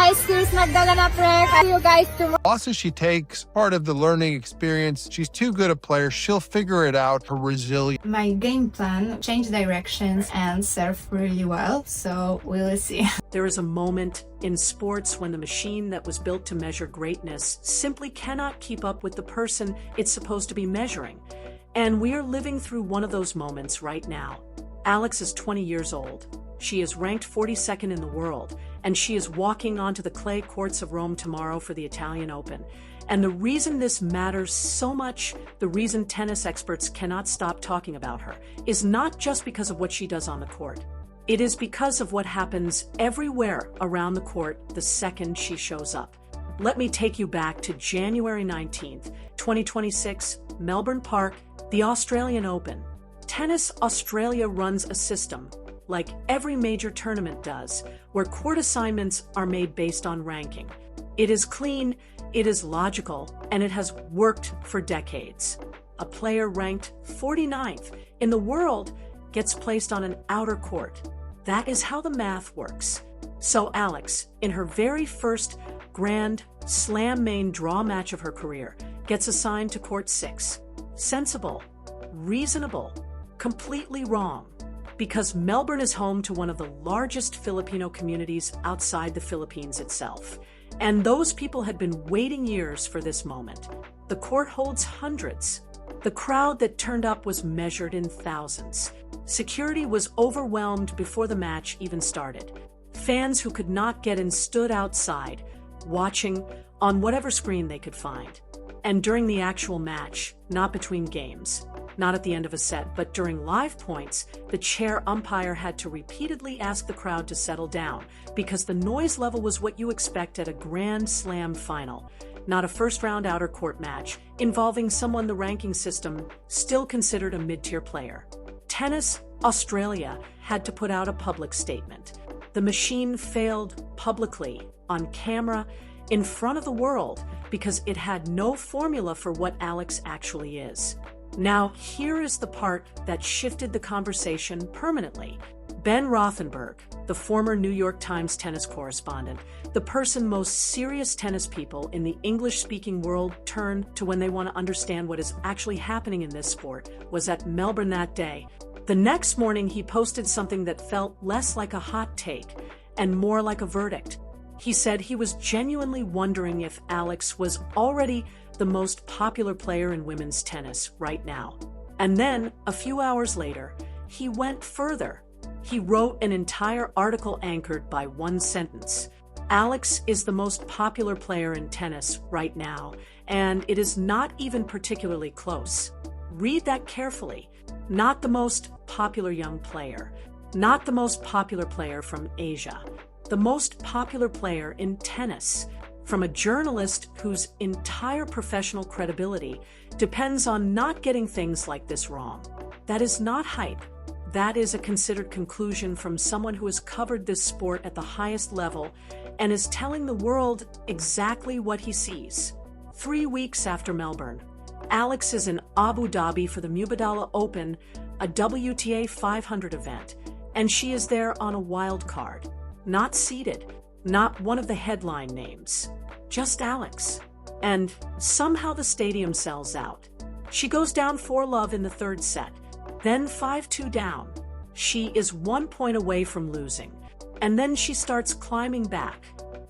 my STUNS Magdalena Fręch. See you guys tomorrow. Losses she takes, part of the learning experience. She's too good a player. She'll figure it out. Her resilience. My game plan, change directions and serve really well, so we'll see. There is a moment in sports when the machine that was built to measure greatness simply cannot keep up with the person it's supposed to be measuring. And we are living through one of those moments right now. Alex is 20 years old. She is ranked 42nd in the world, and she is walking onto the clay courts of Rome tomorrow for the Italian Open. And the reason this matters so much, the reason tennis experts cannot stop talking about her, is not just because of what she does on the court. It is because of what happens everywhere around the court the second she shows up. Let me take you back to January 19th, 2026, Melbourne Park, the Australian Open. Tennis Australia runs a system, like every major tournament does, where court assignments are made based on ranking. It is clean, it is logical, and it has worked for decades. A player ranked 49th in the world gets placed on an outer court. That is how the math works. So Alex, in her very first Grand Slam main draw match of her career, gets assigned to court 6. Sensible, reasonable, completely wrong. Because Melbourne is home to one of the largest Filipino communities outside the Philippines itself. And those people had been waiting years for this moment. The court holds hundreds. The crowd that turned up was measured in thousands. Security was overwhelmed before the match even started. Fans who could not get in stood outside, watching on whatever screen they could find. And during the actual match, not between games, not at the end of a set, but during live points, the chair umpire had to repeatedly ask the crowd to settle down because the noise level was what you expect at a Grand Slam final, not a first-round outer court match involving someone the ranking system still considered a mid-tier player. Tennis Australia had to put out a public statement. The machine failed publicly, on camera, in front of the world, because it had no formula for what Alex actually is. Now, here is the part that shifted the conversation permanently. Ben Rothenberg, the former New York Times tennis correspondent, the person most serious tennis people in the English-speaking world turn to when they want to understand what is actually happening in this sport, was at Melbourne that day. The next morning, he posted something that felt less like a hot take and more like a verdict. He said he was genuinely wondering if Alex was already the most popular player in women's tennis right now. And then, a few hours later, he went further. He wrote an entire article anchored by one sentence. Alex is the most popular player in tennis right now, and it is not even particularly close. Read that carefully. Not the most popular young player, not the most popular player from Asia, the most popular player in tennis, from a journalist whose entire professional credibility depends on not getting things like this wrong. That is not hype. That is a considered conclusion from someone who has covered this sport at the highest level and is telling the world exactly what he sees. 3 weeks after Melbourne, Alex is in Abu Dhabi for the Mubadala Open, a WTA 500 event, and she is there on a wild card. Not seeded, not one of the headline names, just Alex. And somehow the stadium sells out. She goes down 4-love in the third set, then 5-2 down. She is 1 point away from losing, and then she starts climbing back,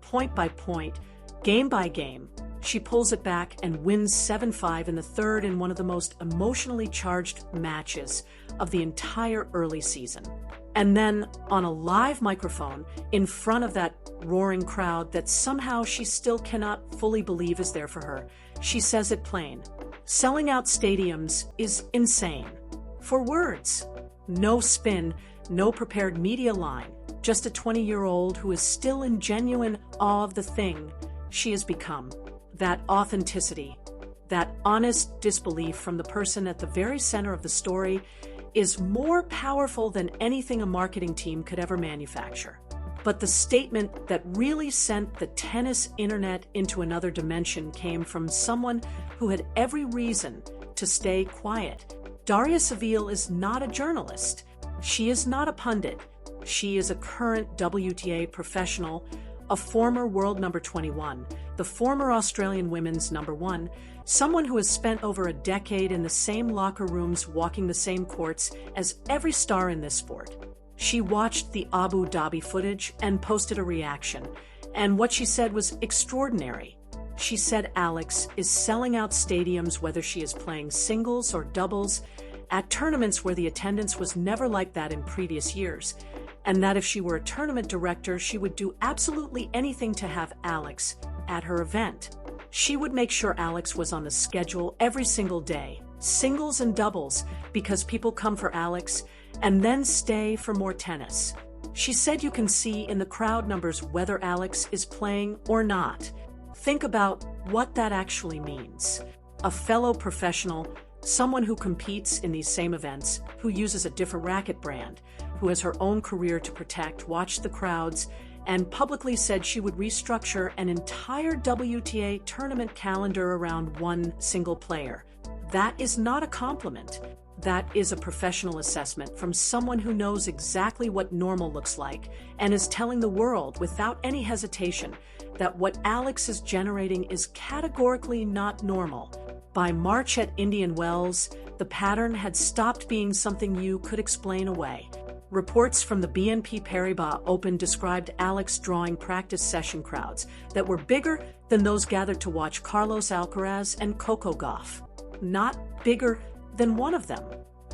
point by point, game by game. She pulls it back and wins 7-5 in the third in one of the most emotionally charged matches of the entire early season. And then, on a live microphone, in front of that roaring crowd that somehow she still cannot fully believe is there for her, she says it plain. Selling out stadiums is insane. For words. No spin, no prepared media line, just a 20-year-old who is still in genuine awe of the thing she has become. That authenticity, that honest disbelief from the person at the very center of the story is more powerful than anything a marketing team could ever manufacture. But the statement that really sent the tennis internet into another dimension came from someone who had every reason to stay quiet. Daria Saville is not a journalist. She is not a pundit. She is a current WTA professional a former world number 21, the former Australian women's number 1, someone who has spent over a decade in the same locker rooms walking the same courts as every star in this sport. She watched the Abu Dhabi footage and posted a reaction, and what she said was extraordinary. She said Alex is selling out stadiums whether she is playing singles or doubles, at tournaments where the attendance was never like that in previous years, and that if she were a tournament director, she would do absolutely anything to have Alex at her event. She would make sure Alex was on the schedule every single day, singles and doubles, because people come for Alex and then stay for more tennis. She said you can see in the crowd numbers whether Alex is playing or not. Think about what that actually means. A fellow professional, someone who competes in these same events, who uses a different racket brand, who has her own career to protect, watched the crowds, and publicly said she would restructure an entire WTA tournament calendar around one single player. That is not a compliment. That is a professional assessment from someone who knows exactly what normal looks like and is telling the world without any hesitation that what Alex is generating is categorically not normal. By March at Indian Wells, the pattern had stopped being something you could explain away. Reports from the BNP Paribas Open described Alex drawing practice session crowds that were bigger than those gathered to watch Carlos Alcaraz and Coco Gauff. Not bigger than one of them,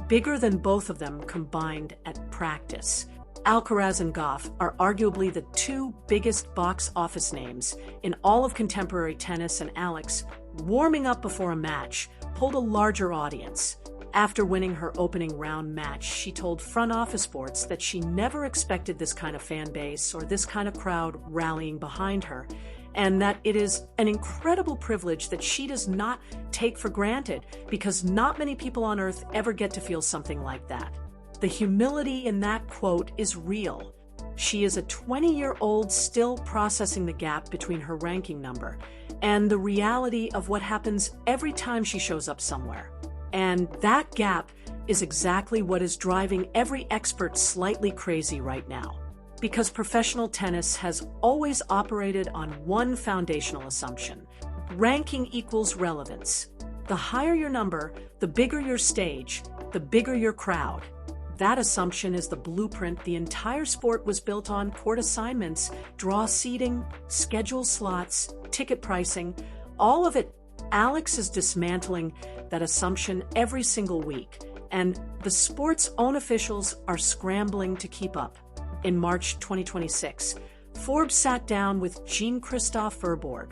bigger than both of them combined at practice. Alcaraz and Gauff are arguably the two biggest box office names in all of contemporary tennis, and Alex, warming up before a match, pulled a larger audience. After winning her opening round match, she told Front Office Sports that she never expected this kind of fan base or this kind of crowd rallying behind her, and that it is an incredible privilege that she does not take for granted because not many people on earth ever get to feel something like that. The humility in that quote is real. She is a 20-year-old still processing the gap between her ranking number and the reality of what happens every time she shows up somewhere. And that gap is exactly what is driving every expert slightly crazy right now. Because professional tennis has always operated on one foundational assumption: ranking equals relevance. The higher your number, the bigger your stage, the bigger your crowd. That assumption is the blueprint the entire sport was built on: court assignments, draw seeding, schedule slots, ticket pricing, all of it. Alex is dismantling that assumption every single week, and the sport's own officials are scrambling to keep up. In March 2026, Forbes sat down with Jean-Christophe Verbourg,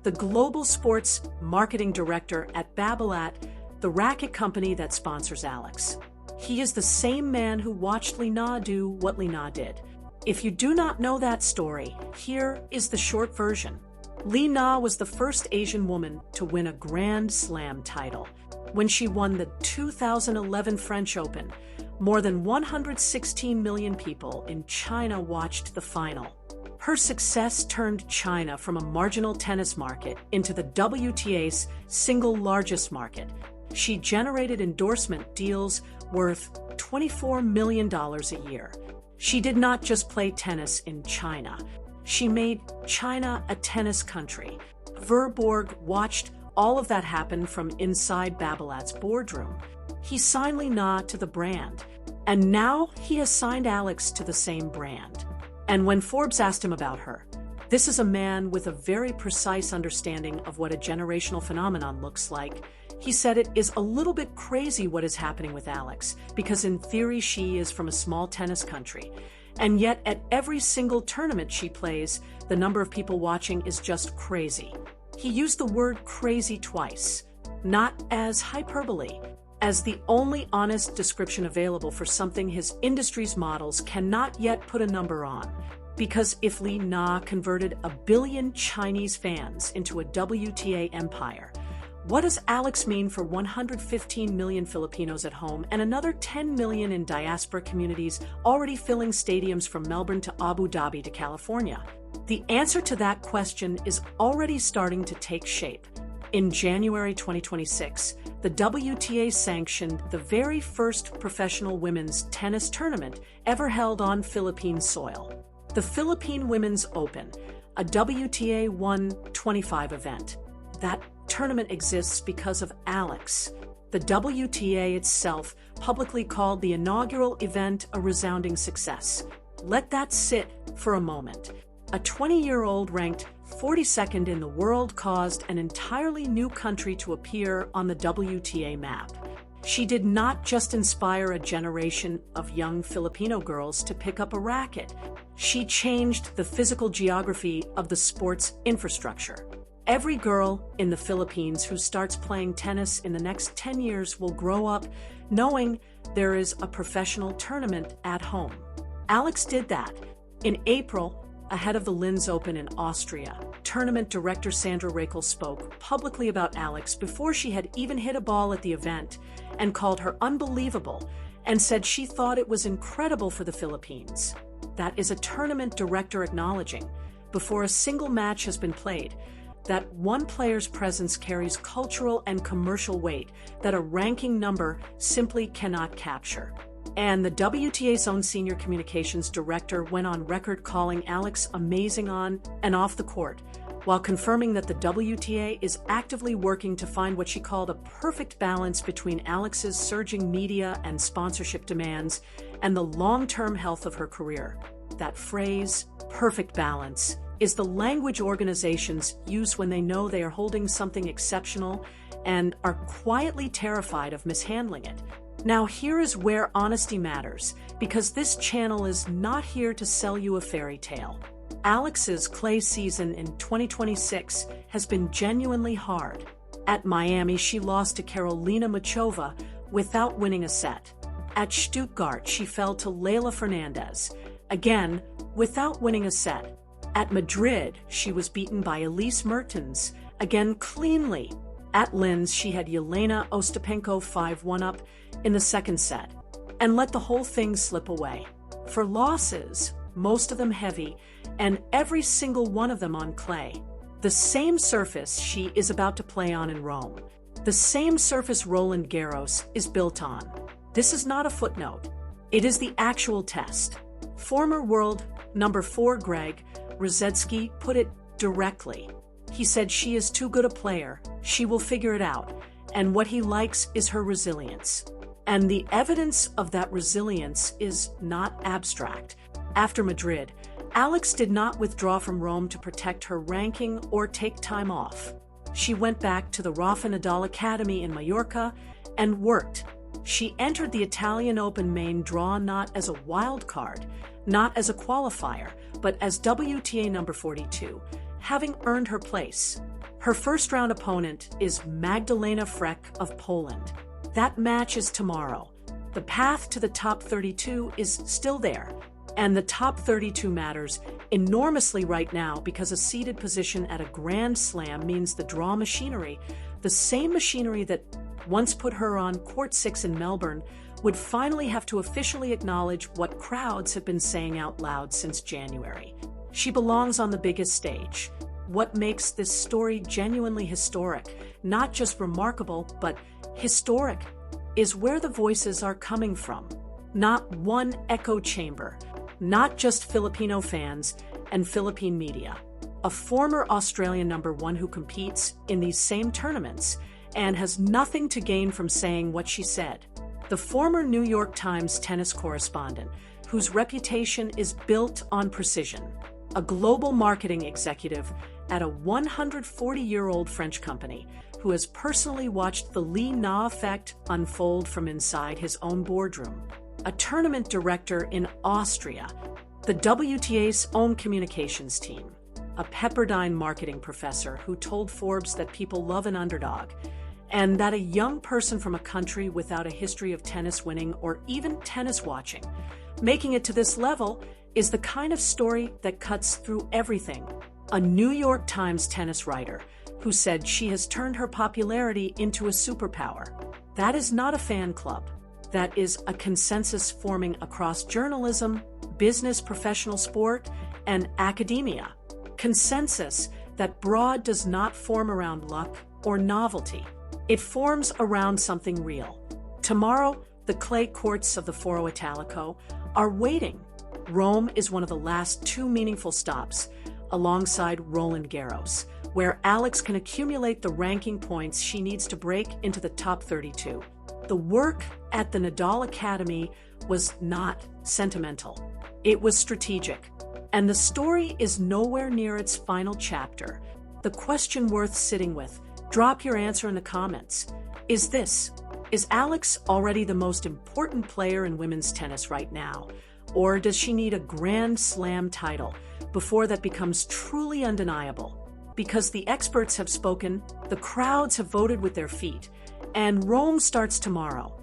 the global sports marketing director at Babolat, the racket company that sponsors Alex. He is the same man who watched Li Na do what Li Na did. If you do not know that story, here is the short version. Li Na was the first Asian woman to win a Grand Slam title. When she won the 2011 French Open, more than 116 million people in China watched the final. Her success turned China from a marginal tennis market into the WTA's single largest market. She generated endorsement deals worth $24 million a year. She did not just play tennis in China. She made China a tennis country. Verbourg watched all of that happen from inside Babolat's boardroom. He signed Li Na to the brand, and now he has signed Alex to the same brand. And when Forbes asked him about her, this is a man with a very precise understanding of what a generational phenomenon looks like. He said it is a little bit crazy what is happening with Alex, because in theory she is from a small tennis country. And yet at every single tournament she plays, the number of people watching is just crazy. He used the word crazy twice, not as hyperbole, as the only honest description available for something his industry's models cannot yet put a number on. Because if Li Na converted 1 billion Chinese fans into a WTA empire, what does Alex mean for 115 million Filipinos at home and another 10 million in diaspora communities already filling stadiums from Melbourne to Abu Dhabi to California? The answer to that question is already starting to take shape. In January 2026, the WTA sanctioned the very first professional women's tennis tournament ever held on Philippine soil. The Philippine Women's Open, a WTA 125 event. That tournament exists because of Alex. The WTA itself publicly called the inaugural event a resounding success. Let that sit for a moment. A 20-year-old ranked 42nd in the world caused an entirely new country to appear on the WTA map. She did not just inspire a generation of young Filipino girls to pick up a racket. She changed the physical geography of the sport's infrastructure. Every girl in the Philippines who starts playing tennis in the next 10 years will grow up knowing there is a professional tournament at home. Alex did that. In April, ahead of the Linz Open in Austria, tournament director Sandra Rakel spoke publicly about Alex before she had even hit a ball at the event and called her unbelievable and said she thought it was incredible for the Philippines. That is a tournament director acknowledging, before a single match has been played, that one player's presence carries cultural and commercial weight that a ranking number simply cannot capture. And the WTA's own senior communications director went on record calling Alex amazing on and off the court, while confirming that the WTA is actively working to find what she called a perfect balance between Alex's surging media and sponsorship demands and the long-term health of her career. That phrase, perfect balance, is the language organizations use when they know they are holding something exceptional and are quietly terrified of mishandling it. Now here is where honesty matters, because this channel is not here to sell you a fairy tale. Alex's clay season in 2026 has been genuinely hard. At Miami, she lost to Karolina Muchova without winning a set. At Stuttgart, she fell to Leylah Fernandez, again without winning a set. At Madrid, she was beaten by Elise Mertens, again cleanly. At Linz, she had Yelena Ostapenko 5-1 up in the second set, and let the whole thing slip away. For losses, most of them heavy, and every single one of them on clay. The same surface she is about to play on in Rome. The same surface Roland Garros is built on. This is not a footnote. It is the actual test. Former world number 4 Greg Rosetsky put it directly. He said she is too good a player, she will figure it out, and what he likes is her resilience. And the evidence of that resilience is not abstract. After Madrid, Alex did not withdraw from Rome to protect her ranking or take time off. She went back to the Rafa Nadal Academy in Mallorca and worked. She entered the Italian Open main draw not as a wild card, not as a qualifier, but as WTA number 42, having earned her place. Her first-round opponent is Magdalena Fręch of Poland. That match is tomorrow. The path to the top 32 is still there, and the top 32 matters enormously right now because a seeded position at a Grand Slam means the draw machinery, the same machinery that once put her on Court 6 in Melbourne, would finally have to officially acknowledge what crowds have been saying out loud since January. She belongs on the biggest stage. What makes this story genuinely historic, not just remarkable, but historic, is where the voices are coming from. Not one echo chamber, not just Filipino fans and Philippine media. A former Australian number 1 who competes in these same tournaments and has nothing to gain from saying what she said. The former New York Times tennis correspondent, whose reputation is built on precision. A global marketing executive at a 140-year-old French company who has personally watched the Li Na effect unfold from inside his own boardroom. A tournament director in Austria, the WTA's own communications team. A Pepperdine marketing professor who told Forbes that people love an underdog, and that a young person from a country without a history of tennis winning or even tennis watching, making it to this level, is the kind of story that cuts through everything. A New York Times tennis writer who said she has turned her popularity into a superpower. That is not a fan club. That is a consensus forming across journalism, business, professional sport, and academia. Consensus that broad does not form around luck or novelty. It forms around something real. Tomorrow, the clay courts of the Foro Italico are waiting. Rome is one of the last 2 meaningful stops, alongside Roland Garros, where Alex can accumulate the ranking points she needs to break into the top 32. The work at the Nadal Academy was not sentimental. It was strategic. And the story is nowhere near its final chapter. The question worth sitting with. Drop your answer in the comments. Is Alex already the most important player in women's tennis right now? Or does she need a Grand Slam title before that becomes truly undeniable? Because the experts have spoken, the crowds have voted with their feet, and Rome starts tomorrow.